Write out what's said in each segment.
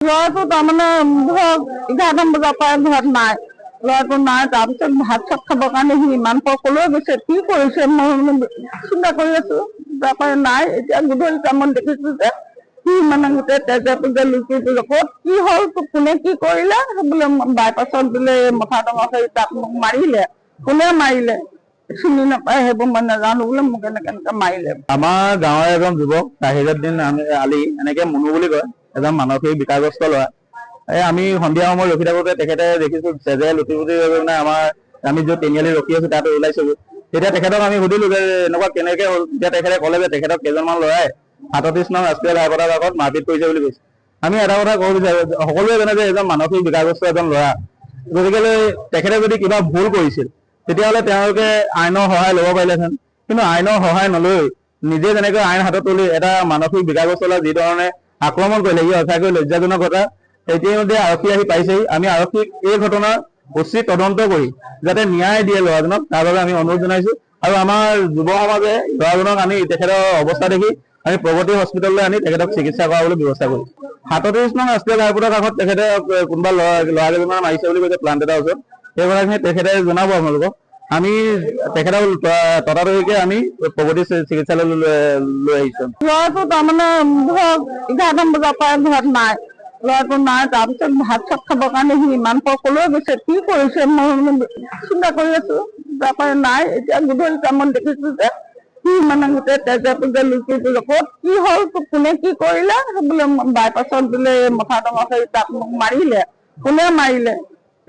ল'ৰাটো তাৰমানে ধৰক 11মান বজাৰ পৰা ঘৰত নাই, ল'ৰাটো নাই। তাৰপিছত ভাত চাত খাবৰ কাৰণে সি ইমান কলৈ গৈছে, কি কৰিছে মই চিন্তা কৰি আছো। তাৰপৰা নাই, এতিয়া গধূলি টাইমত দেখিছো যে সি মানে গোটেই তেজে তেজে লুটি পেলাই ক'ত কি হ'ল, কোনে কি কৰিলে বোলে বাইপাছত বোলে মথা ডঙৰ তাক মোক মাৰিলে, কোনে মাৰিলে চিনি নাপায়, সেইবোৰ মই নাজানো বোলে মোক এনেকে মাৰিলে। আমাৰ গাঁৱৰ এজন যুৱক তাহিৰুদ্দিন আলি, এনেকে মুনু বুলি কয়, এজন মানসিক বিকাৰগ্ৰস্ত ল'ৰা। আমি সন্ধিয়া সময়ত ৰখি থাকোতে তেখেতে দেখিছো তেজে লুটি পুটি মানে আমি য'ত তিনিআলি ৰখি আছো তাত ওলাইছো। তেতিয়া তেখেতক আমি সুধিলো যে এনেকুৱা কেনেকে হ'ল। তেতিয়া তেখেতে ক'লে যে তেখেতক কেইজনমান ল'ৰাই ৩৭ নং ৰাষ্ট্ৰীয় ঘাইপথৰ আগত মাৰপিট কৰিছে বুলি কৈছে। আমি এটা কথা ক'ব বিচাৰো, সকলোৱে জানে যে এজন মানসিক বিকাৰগ্ৰস্ত এজন ল'ৰা, গতিকে তেখেতে যদি কিবা ভুল কৰিছিল তেতিয়াহ'লে তেওঁলোকে আইনৰ সহায় ল'ব পাৰিলেহেঁতেন। কিন্তু আইনৰ সহায় নলৈ নিজে যেনেকৈ আইন হাতত তুলি এটা মানসিক বিকাৰগ্ৰস্ত ল'ৰা যি ধৰণে আক্ৰমণ কৰিলে, ই সঁচাকৈ লজ্জাজনক কথা। ইতিমধ্যে আৰক্ষী আহি পাইছেহি। আমি আৰক্ষীক এই ঘটনাৰ উচিত তদন্ত কৰি যাতে ন্যায় দিয়ে ল'ৰাজনক, তাৰ বাবে আমি অনুৰোধ জনাইছো। আৰু আমাৰ যুৱ সমাজে ল'ৰাজনক আনি তেখেতৰ অৱস্থা দেখি আমি প্ৰগতি হস্পিটেললৈ আনি তেখেতক চিকিৎসা কৰাবলৈ ব্যৱস্থা কৰিছো। ৩৭ নং ৰাষ্ট্ৰীয় ঘাইপথৰ কাষত তেখেতে কোনোবা ল'ৰা কেইজনমান মাৰিছে বুলি কৈছে প্লান্ট এটাৰ ওচৰত। সেই কথাখিনি তেখেতে জনাব আপোনালোকক। আমি তেখেতক ততাতৰিকে আমি প্ৰগতি চিকিৎসালয়লৈ লৈ আহিছো। ল'ৰাটো তাৰমানে ধৰক 11মান বজাৰ পৰা ঘৰত নাই, ল'ৰাটো নাই। তাৰপিছত ভাত চাত খাবৰ কাৰণে সি ইমান কলৈ গৈছে, কি কৰিছে মই চিন্তা কৰি আছো। তাৰপৰা নাই, এতিয়া গধূলি টাইমত দেখিছো যে সি মানে গোটেই তেজে তেজে লুটি পেলাই ক'ত কি হ'ল, কোনে কি কৰিলে বোলে বাইপাছত বোলে মথা ডঙৰ তাক মোক মাৰিলে, কোনে মাৰিলে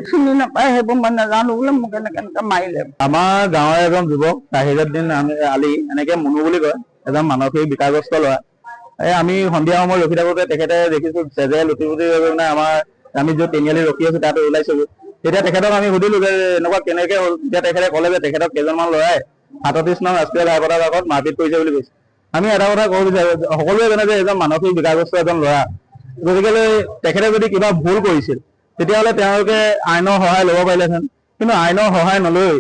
চিনি নাপায়, সেইবোৰ মই নাজানো বোলে মোক এনেকে মাৰিলে। আমাৰ গাঁৱৰ এজন যুৱক তাহিৰুদ্দিন আলি, এনেকে মুনু বুলি কয়, এজন মানসিক বিকাৰগ্ৰস্ত ল'ৰা। আমি সন্ধিয়া সময়ত ৰখি থাকোতে তেখেতে দেখিছো তেজে লুটি পুটি মানে আমি য'ত তিনিআলি ৰখি আছো তাত ওলাইছো। তেতিয়া তেখেতক আমি সুধিলো যে এনেকুৱা কেনেকে হ'ল। তেতিয়া তেখেতে ক'লে যে তেখেতক কেইজনমান ল'ৰাই ৩৭ নং ৰাষ্ট্ৰীয় ঘাইপথৰ আগত মাৰপিট কৰিছে বুলি কৈছে। আমি এটা কথা ক'ব বিচাৰো, সকলোৱে জানে যে এজন মানসিক বিকাৰগ্ৰস্ত এজন ল'ৰা, গতিকে তেখেতে যদি কিবা ভুল কৰিছিল তেতিয়াহ'লে তেওঁলোকে আইনৰ সহায় ল'ব পাৰিলেহেঁতেন। কিন্তু আইনৰ সহায় নলৈ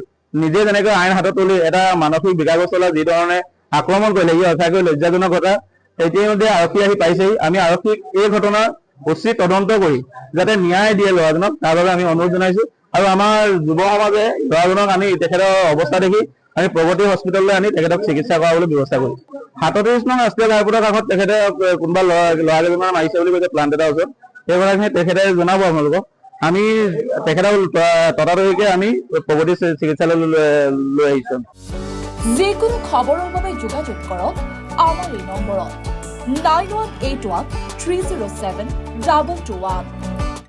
নিজে যেনেকৈ আইন হাতত তুলি এটা মানসিক বিকাৰগ্ৰস্ত ল'ৰা যি ধৰণে আক্ৰমণ কৰিলে, ই সঁচাকৈ লজ্জাজনক কথা। ইতিমধ্যে আৰক্ষী আহি পাইছেহি। আমি আৰক্ষীক এই ঘটনাৰ উচিত তদন্ত কৰি যাতে ন্যায় দিয়ে ল'ৰাজনক, তাৰ বাবে আমি অনুৰোধ জনাইছো। আৰু আমাৰ যুৱ সমাজে ল'ৰাজনক আনি তেখেতৰ অৱস্থা দেখি আমি প্ৰগতি হস্পিটেললৈ আনি তেখেতক চিকিৎসা কৰাবলৈ ব্যৱস্থা কৰিছো। ৩৭ নং ৰাষ্ট্ৰীয় ঘাইপথৰ কাষত তেখেতে কোনোবা ল'ৰা কেইজনমান মাৰিছে বুলি কৈছে প্লান্ট এটাৰ ওচৰত। সেই কথাখিনি তেখেতে জনাব আপোনালোকক। আমি তেখেতক ততাতৰিকে আমি প্ৰগতি চিকিৎসালয়লৈ লৈ আহিছো। যিকোনো খবৰৰ বাবে যোগাযোগ কৰক আমাৰ এই নম্বৰত 9181 307 2221।